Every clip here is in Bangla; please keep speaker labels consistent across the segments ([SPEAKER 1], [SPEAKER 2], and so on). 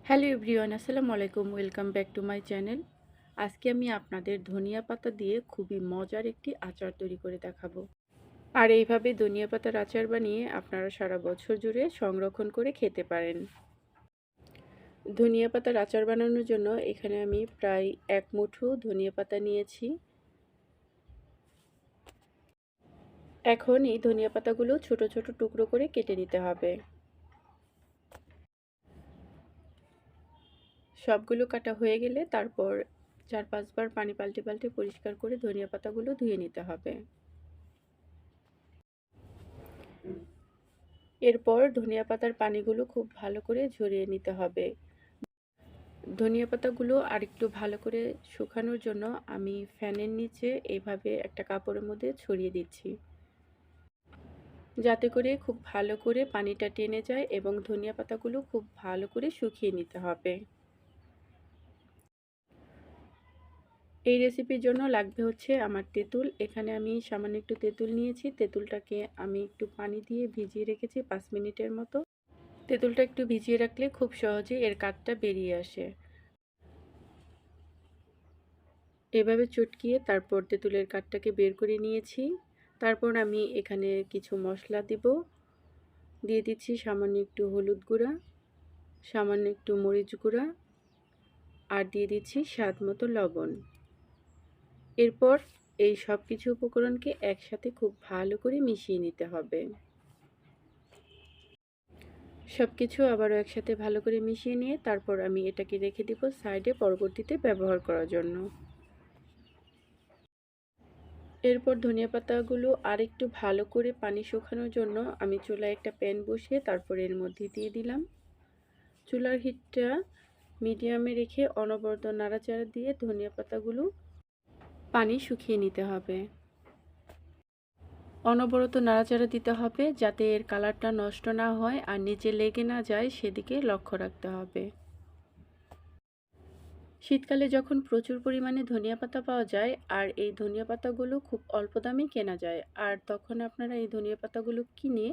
[SPEAKER 1] হ্যালো এভরিওয়ান, আসসালামু আলাইকুম। Welcome back to my channel. আজকে আমি আপনাদের ধনিয়া পাতা দিয়ে খুবই মজার একটি আচার তৈরি করে দেখাবো। আর এইভাবে ধনিয়া পাতার আচার বানিয়ে আপনারা সারা বছর জুড়ে সংরক্ষণ করে খেতে পারেন। ধনিয়া পাতার আচার বানানোর জন্য এখানে আমি প্রায় 1 মুঠো ধনিয়া পাতা নিয়েছি। এখন এই ধনিয়া পাতাগুলো ছোট ছোট টুকরো করে কেটে নিতে হবে। সবগুলো কাটা হয়ে গেলে তারপর 4-5 বার পানি পাল্টে পাল্টে পরিষ্কার করে ধনিয়া পাতাগুলো ধুয়ে নিতে হবে। এরপর ধনিয়া পাতার পানিগুলো খুব ভালো করে ঝরিয়ে নিতে হবে। ধনিয়া পাতাগুলো আরেকটু ভালো করে শুকানোর জন্য আমি ফ্যানের নিচে এইভাবে একটা কাপড়ের মধ্যে ছড়িয়ে দিচ্ছি, যাতে করে খুব ভালো করে পানিটা টেনে যায় এবং ধনিয়া পাতাগুলো খুব ভালো করে শুকিয়ে নিতে হবে। এই রেসিপির জন্য লাগবে হচ্ছে আমার তেঁতুল। এখানে আমি সামান্য একটু তেঁতুল নিয়েছি। তেঁতুলটাকে আমি একটু পানি দিয়ে ভিজিয়ে রেখেছি 5 মিনিটের মতো। তেঁতুলটা একটু ভিজিয়ে রাখলে খুব সহজে এর কাঠটা বেরিয়ে আসে। এভাবে চটকিয়ে তারপর তেঁতুলের কাঠটাকে বের করে নিয়েছি। তারপর আমি এখানে কিছু মশলা দিয়ে দিচ্ছি সামান্য একটু হলুদ গুঁড়া, সামান্য একটু মরিচ গুঁড়া, আর দিয়ে দিচ্ছি স্বাদ মতো লবণ। এরপর এই সব কিছু উপকরণকে একসাথে খুব ভালো করে মিশিয়ে নিতে হবে। সব কিছু আবারও একসাথে ভালো করে মিশিয়ে নিয়ে তারপর আমি এটাকে রেখে দিব সাইডে পরবর্তীতে ব্যবহার করার জন্য। এরপর ধনিয়া পাতাগুলো আরেকটু ভালো করে পানি শুকানোর জন্য আমি চুলায় একটা প্যান বসিয়ে তারপর এর মধ্যে দিয়ে দিলাম। চুলার হিটটা মিডিয়ামে রেখে অনবরত নাড়াচাড়া দিয়ে ধনিয়া পাতাগুলো পানি শুকিয়ে নিতে হবে। অনবরত নাড়াচাড়া দিতে হবে যাতে এর কালারটা নষ্ট না হয় আর নিচে লেগে না যায়, সেদিকে লক্ষ্য রাখতে হবে। শীতকালে যখন প্রচুর পরিমাণে ধনিয়া পাতা পাওয়া যায় আর এই ধনিয়া পাতাগুলো খুব অল্প দামে কেনা যায়, আর তখন আপনারা এই ধনিয়া পাতাগুলো কিনে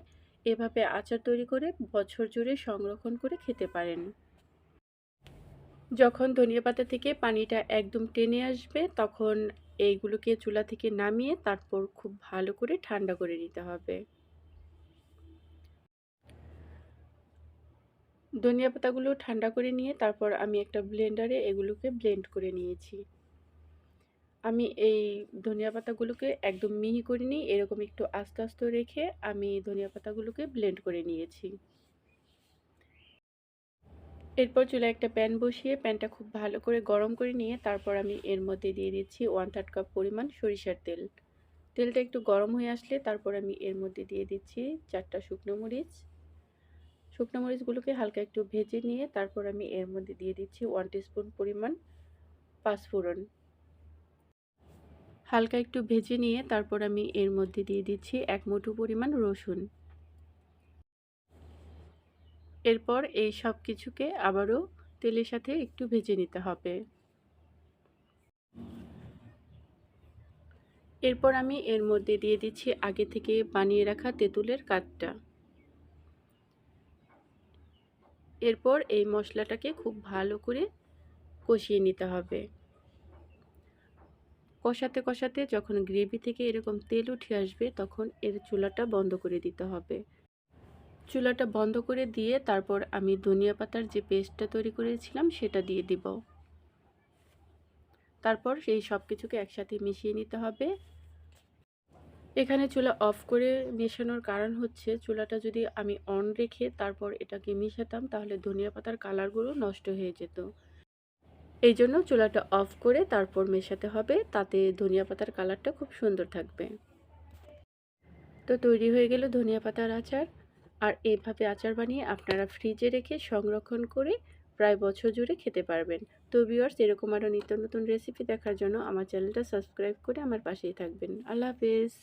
[SPEAKER 1] এভাবে আচার তৈরি করে বছর জুড়ে সংরক্ষণ করে খেতে পারেন। যখন ধনিয়া পাতা থেকে পানিটা একদম টেনে আসবে তখন এইগুলোকে চুলা থেকে নামিয়ে তারপর খুব ভালো করে ঠান্ডা করে নিতে হবে। ধনিয়া পাতাগুলো ঠান্ডা করে নিয়ে তারপর আমি একটা ব্লেন্ডারে এগুলোকে ব্লেন্ড করে নিয়েছি। আমি এই ধনিয়া পাতাগুলোকে একদম মিহি করিনি, এরকম একটু আস্তে আস্তে রেখে আমি ধনিয়া পাতাগুলোকে ব্লেন্ড করে নিয়েছি। এরপর চুলায় একটা প্যান বসিয়ে প্যানটা খুব ভালো করে গরম করে নিয়ে তারপর আমি এর মধ্যে দিয়ে দিচ্ছি 1/3 কাপ পরিমাণ সরিষার তেল। তেলটা একটু গরম হয়ে আসলে তারপর আমি এর মধ্যে দিয়ে দিচ্ছি 4টা শুকনো মরিচ। শুকনো মরিচগুলোকে হালকা একটু ভেজে নিয়ে তারপর আমি এর মধ্যে দিয়ে দিচ্ছি 1 টিস্পুন পরিমাণ পাঁচফোড়ন। হালকা একটু ভেজে নিয়ে তারপর আমি এর মধ্যে দিয়ে দিচ্ছি 1 মুঠো পরিমাণ রসুন। এরপর এই সব কিছুকে আবারও তেলের সাথে একটু ভেজে নিতে হবে। এরপর আমি এর মধ্যে দিয়ে দিচ্ছি আগে থেকে বানিয়ে রাখা তেঁতুলের কাঠটা। এরপর এই মশলাটাকে খুব ভালো করে কষিয়ে নিতে হবে। কষাতে কষাতে যখন গ্রেভি থেকে এরকম তেল উঠে আসবে তখন এর চুলাটা বন্ধ করে দিতে হবে। চুলাটা বন্ধ করে দিয়ে তারপর আমি ধনিয়া পাতার যে পেস্টটা তৈরি করেছিলাম সেটা দিয়ে দিব। তারপর সেই সব কিছুকে একসাথে মিশিয়ে নিতে হবে। এখানে চুলা অফ করে মেশানোর কারণ হচ্ছে চুলাটা যদি আমি অন রেখে তারপর এটাকে মিশাতাম তাহলে ধনিয়া পাতার কালারগুলো নষ্ট হয়ে যেত। এই জন্য চুলাটা অফ করে তারপর মেশাতে হবে, তাতে ধনিয়া পাতার কালারটা খুব সুন্দর থাকবে। তো তৈরি হয়ে গেল ধনিয়া পাতার আচার। আর এইভাবে আচার বানিয়ে আপনারা ফ্রিজে রেখে সংরক্ষণ করে প্রায় বছর জুড়ে খেতে পারবেন। তো ভিউয়ার্স, এরকম আরও নিত্য নতুন রেসিপি দেখার জন্য আমার চ্যানেলটা সাবস্ক্রাইব করে আমার পাশেই থাকবেন। আল্লাহ হাফেজ।